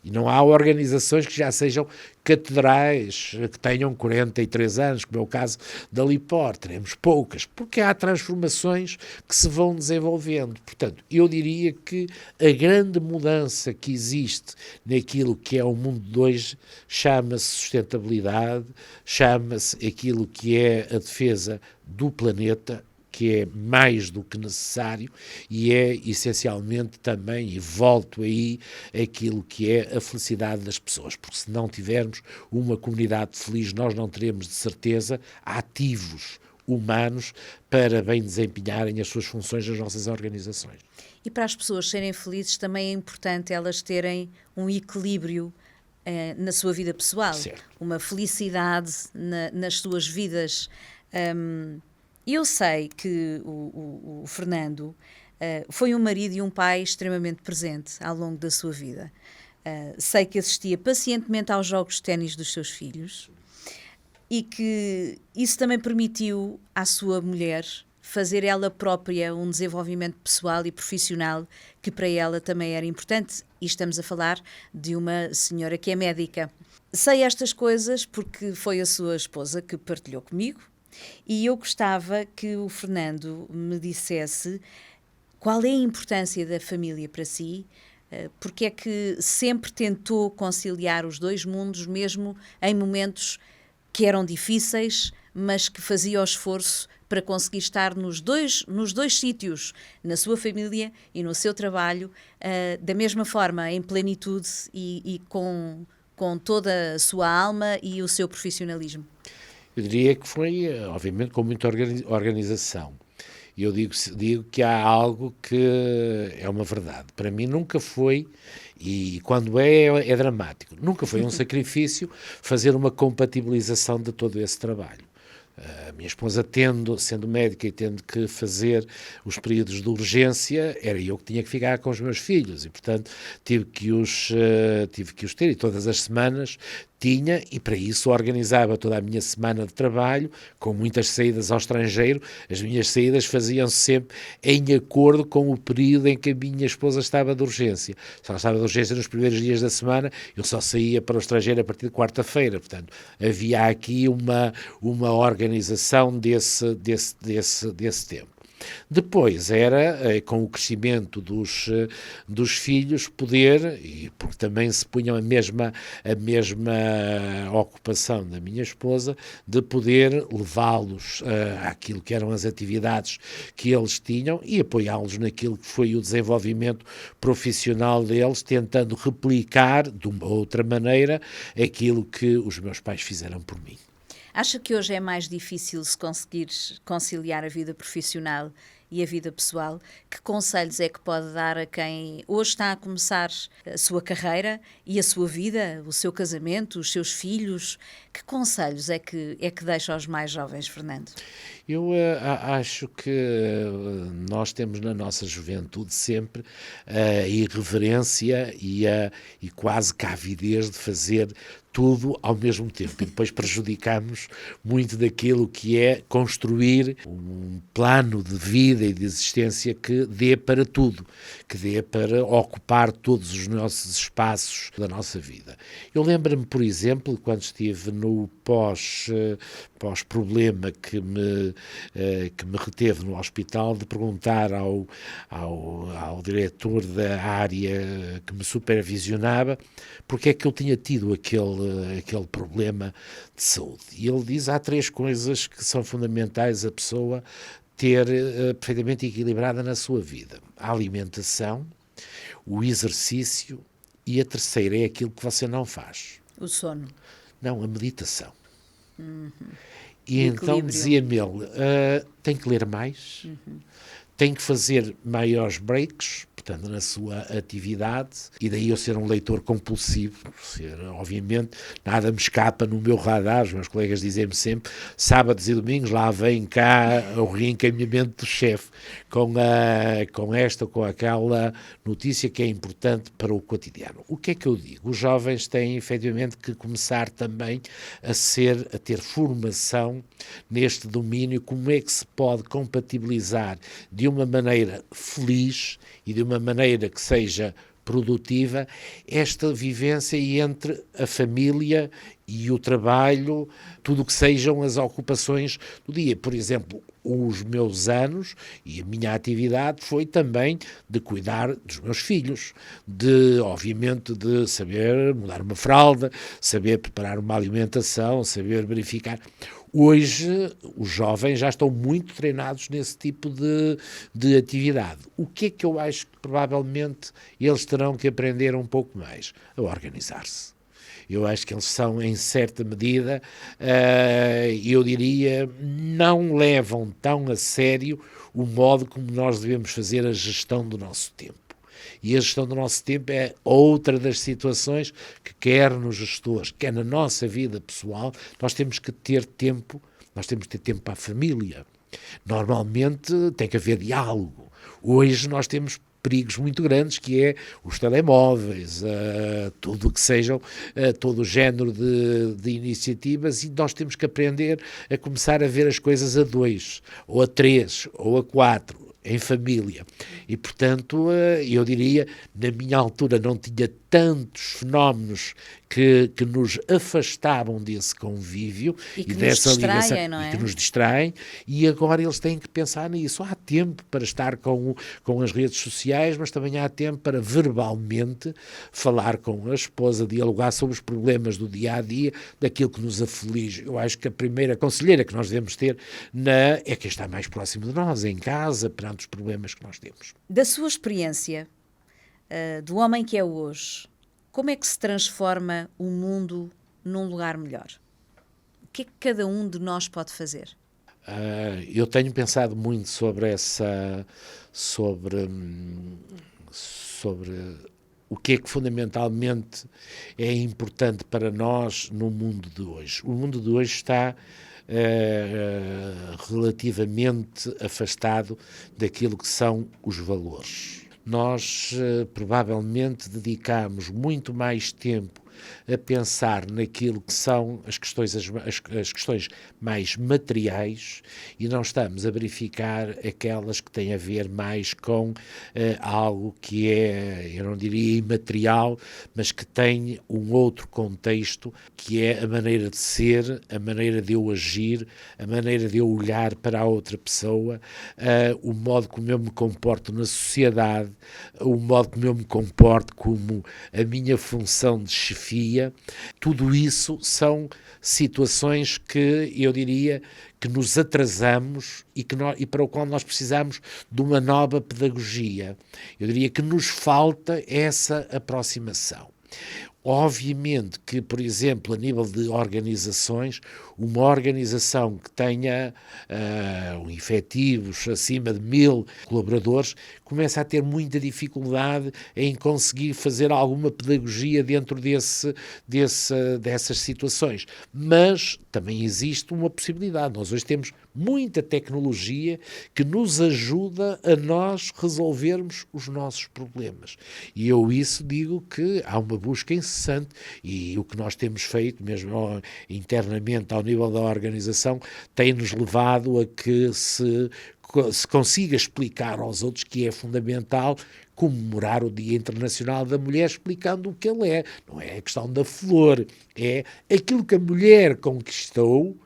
E não há organizações que já sejam catedrais, que tenham 43 anos, como é o caso da LIPOR. Teremos poucas, porque há transformações que se vão desenvolvendo. Portanto, eu diria que a grande mudança que existe naquilo que é o mundo de hoje chama-se sustentabilidade, chama-se aquilo que é a defesa do planeta, que é mais do que necessário e é essencialmente também, e volto aí, aquilo que é a felicidade das pessoas, porque se não tivermos uma comunidade feliz, nós não teremos de certeza ativos humanos para bem desempenharem as suas funções nas nossas organizações. E para as pessoas serem felizes também é importante elas terem um equilíbrio na sua vida pessoal, certo. Uma felicidade nas suas vidas. Eu sei que o Fernando foi um marido e um pai extremamente presente ao longo da sua vida. Sei que assistia pacientemente aos jogos de ténis dos seus filhos e que isso também permitiu à sua mulher fazer ela própria um desenvolvimento pessoal e profissional que para ela também era importante. E estamos a falar de uma senhora que é médica. Sei estas coisas porque foi a sua esposa que partilhou comigo. E eu gostava que o Fernando me dissesse qual é a importância da família para si, porque é que sempre tentou conciliar os dois mundos, mesmo em momentos que eram difíceis, mas que fazia o esforço para conseguir estar nos dois sítios, na sua família e no seu trabalho, da mesma forma, em plenitude e com toda a sua alma e o seu profissionalismo. Eu diria que foi, obviamente, com muita organização. E eu digo que há algo que é uma verdade. Para mim nunca foi, e quando é dramático, nunca foi um sacrifício fazer uma compatibilização de todo esse trabalho. A minha esposa, sendo médica e tendo que fazer os períodos de urgência, era eu que tinha que ficar com os meus filhos e, portanto, tive que os ter, e todas as semanas tinha, e para isso organizava toda a minha semana de trabalho, com muitas saídas ao estrangeiro. As minhas saídas faziam-se sempre em acordo com o período em que a minha esposa estava de urgência. Se ela estava de urgência nos primeiros dias da semana, eu só saía para o estrangeiro a partir de quarta-feira. Portanto, havia aqui uma organização desse tempo. Depois era, com o crescimento dos filhos, poder, e porque também se punham a mesma ocupação da minha esposa, de poder levá-los àquilo que eram as atividades que eles tinham e apoiá-los naquilo que foi o desenvolvimento profissional deles, tentando replicar de uma outra maneira aquilo que os meus pais fizeram por mim. Acha que hoje é mais difícil se conseguir conciliar a vida profissional e a vida pessoal? Que conselhos é que pode dar a quem hoje está a começar a sua carreira e a sua vida, o seu casamento, os seus filhos? Que conselhos é que deixa aos mais jovens, Fernando? Eu acho que nós temos na nossa juventude sempre a irreverência e quase que a avidez de fazer tudo ao mesmo tempo e depois prejudicamos muito daquilo que é construir um plano de vida e de existência que dê para tudo, que dê para ocupar todos os nossos espaços da nossa vida. Eu lembro-me, por exemplo, quando estive no pós-problema que me reteve no hospital, de perguntar ao diretor da área que me supervisionava porque é que eu tinha tido aquele problema de saúde. E ele diz, há 3 coisas que são fundamentais a pessoa ter perfeitamente equilibrada na sua vida. A alimentação, o exercício e a terceira é aquilo que você não faz. O sono. Não, a meditação. Uhum. E então dizia-me ele, tem que ler mais, tem que fazer maiores breaks, portanto, na sua atividade, e daí eu ser um leitor compulsivo, obviamente, nada me escapa no meu radar, os meus colegas dizem-me sempre, sábados e domingos, lá vem cá o reencaminhamento do chefe, com esta ou com aquela notícia que é importante para o cotidiano. O que é que eu digo? Os jovens têm, efetivamente, que começar também a ter formação neste domínio, como é que se pode compatibilizar de uma maneira feliz e de uma maneira que seja produtiva esta vivência entre a família e o trabalho, tudo o que sejam as ocupações do dia. Por exemplo, os meus anos e a minha atividade foi também de cuidar dos meus filhos, obviamente, de saber mudar uma fralda, saber preparar uma alimentação, saber verificar. Hoje, os jovens já estão muito treinados nesse tipo de atividade. O que é que eu acho que provavelmente eles terão que aprender um pouco mais? A organizar-se. Eu acho que eles são, em certa medida, eu diria, não levam tão a sério o modo como nós devemos fazer a gestão do nosso tempo. E a gestão do nosso tempo é outra das situações que, quer nos gestores, quer na nossa vida pessoal, nós temos que ter tempo para a família. Normalmente tem que haver diálogo. Hoje nós temos perigos muito grandes, que é os telemóveis, tudo o que sejam, todo o género de iniciativas, e nós temos que aprender a começar a ver as coisas a 2, ou a 3, ou a 4, em família. E, portanto, eu diria, na minha altura não tinha tantos fenómenos que nos afastavam desse convívio e dessa ligação, não é? E que nos distraem, e agora eles têm que pensar nisso. Há tempo para estar com as redes sociais, mas também há tempo para verbalmente falar com a esposa, dialogar sobre os problemas do dia-a-dia, daquilo que nos aflige. Eu acho que a primeira conselheira que nós devemos ter é quem está mais próximo de nós, em casa, perante os problemas que nós temos. Da sua experiência, do homem que é hoje, como é que se transforma o mundo num lugar melhor? O que é que cada um de nós pode fazer? Eu tenho pensado muito sobre o que é que fundamentalmente é importante para nós no mundo de hoje. O mundo de hoje está relativamente afastado daquilo que são os valores. Nós provavelmente dedicamos muito mais tempo a pensar naquilo que são as questões mais materiais e não estamos a verificar aquelas que têm a ver mais com algo que é, eu não diria imaterial, mas que tem um outro contexto, que é a maneira de ser, a maneira de eu agir, a maneira de eu olhar para a outra pessoa, o modo como eu me comporto na sociedade, o modo como eu me comporto como a minha função de chefia. Tudo isso são situações que eu diria que nos atrasamos e para o qual nós precisamos de uma nova pedagogia. Eu diria que nos falta essa aproximação. Obviamente que, por exemplo, a nível de organizações, uma organização que tenha efetivos acima de 1000 colaboradores começa a ter muita dificuldade em conseguir fazer alguma pedagogia dentro dessas situações. Mas também existe uma possibilidade. Nós hoje temos muita tecnologia que nos ajuda a nós resolvermos os nossos problemas. E eu isso digo que há uma busca incessante e o que nós temos feito, mesmo internamente ao nível da organização, tem-nos levado a que se consiga explicar aos outros que é fundamental comemorar o Dia Internacional da Mulher explicando o que ele é. Não é a questão da flor, é aquilo que a mulher conquistou.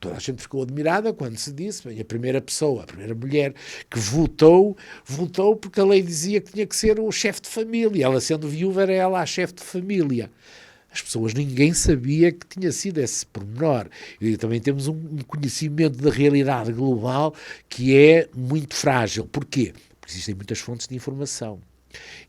Toda a gente ficou admirada quando se disse, bem, a primeira mulher que votou porque a lei dizia que tinha que ser o chefe de família, ela sendo viúva era ela a chefe de família. As pessoas, ninguém sabia que tinha sido esse pormenor. E também temos um conhecimento da realidade global que é muito frágil. Porquê? Porque existem muitas fontes de informação.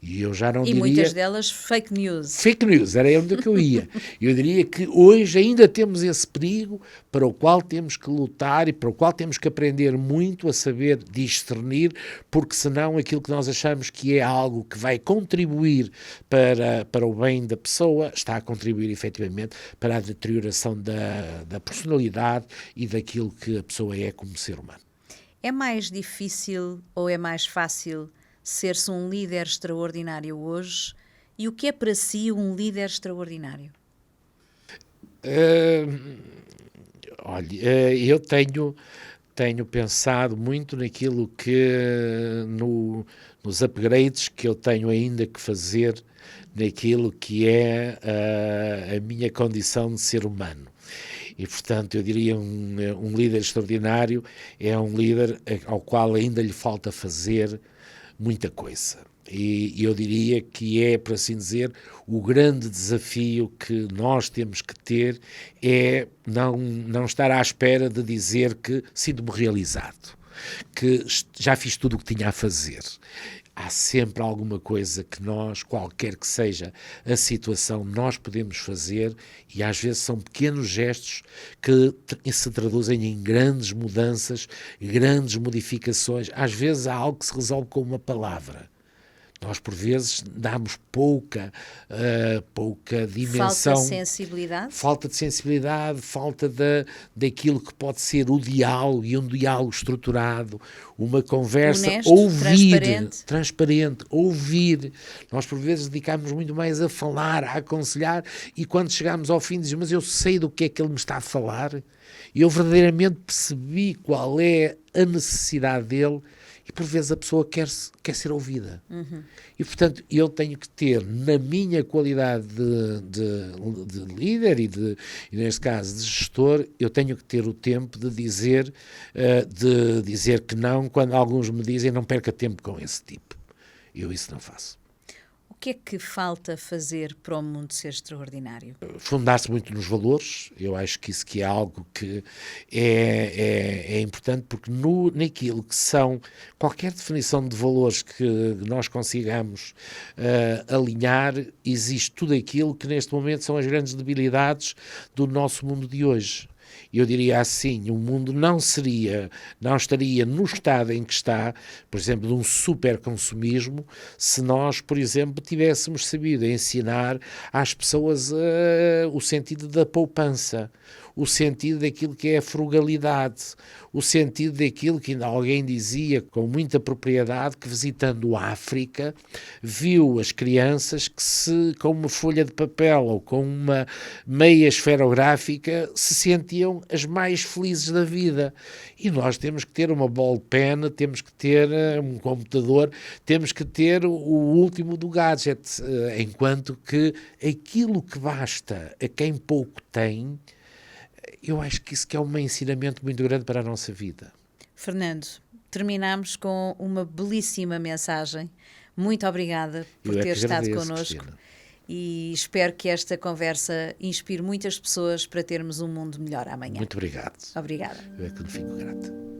E eu já não diria... muitas delas fake news. Fake news, era onde eu ia. Eu diria que hoje ainda temos esse perigo para o qual temos que lutar e para o qual temos que aprender muito a saber discernir, porque senão aquilo que nós achamos que é algo que vai contribuir para o bem da pessoa, está a contribuir efetivamente para a deterioração da personalidade e daquilo que a pessoa é como ser humano. É mais difícil ou é mais fácil ser-se um líder extraordinário hoje? E o que é para si um líder extraordinário? Olha, eu tenho pensado muito naquilo que, nos upgrades que eu tenho ainda que fazer naquilo que é a minha condição de ser humano. E, portanto, eu diria um líder extraordinário é um líder ao qual ainda lhe falta fazer muita coisa. E eu diria que é, por assim dizer, o grande desafio que nós temos que ter é não estar à espera de dizer que sinto-me realizado, que já fiz tudo o que tinha a fazer. Há sempre alguma coisa que nós, qualquer que seja a situação, nós podemos fazer e às vezes são pequenos gestos que se traduzem em grandes mudanças, grandes modificações. Às vezes há algo que se resolve com uma palavra. Nós, por vezes, damos pouca dimensão. Falta de sensibilidade? Falta daquilo que pode ser o diálogo, e um diálogo estruturado, uma conversa, honesto, ouvir, transparente, ouvir. Nós, por vezes, dedicamos muito mais a falar, a aconselhar, e quando chegamos ao fim dizemos, mas eu sei do que é que ele me está a falar, e eu verdadeiramente percebi qual é a necessidade dele. E por vezes a pessoa quer ser ouvida. Uhum. E, portanto, eu tenho que ter, na minha qualidade de líder e neste caso, de gestor, eu tenho que ter o tempo de dizer que não, quando alguns me dizem não perca tempo com esse tipo. Eu isso não faço. O que é que falta fazer para o mundo ser extraordinário? Fundar-se muito nos valores. Eu acho que isso que é algo que é importante, porque naquilo que são qualquer definição de valores que nós consigamos alinhar, existe tudo aquilo que neste momento são as grandes debilidades do nosso mundo de hoje. Eu diria assim, o mundo não estaria no estado em que está, por exemplo, de um superconsumismo, se nós, por exemplo, tivéssemos sabido ensinar às pessoas o sentido da poupança, o sentido daquilo que é a frugalidade, o sentido daquilo que ainda alguém dizia com muita propriedade, que visitando a África viu as crianças que com uma folha de papel ou com uma meia esferográfica se sentiam as mais felizes da vida. E nós temos que ter uma ball pen, temos que ter um computador, temos que ter o último do gadget, enquanto que aquilo que basta a quem pouco tem, eu acho que isso que é um ensinamento muito grande para a nossa vida. Fernando, terminamos com uma belíssima mensagem. Muito obrigada por ter estado connosco. Cristina. E espero que esta conversa inspire muitas pessoas para termos um mundo melhor amanhã. Muito obrigado. Obrigada. Eu é que lhe fico grato.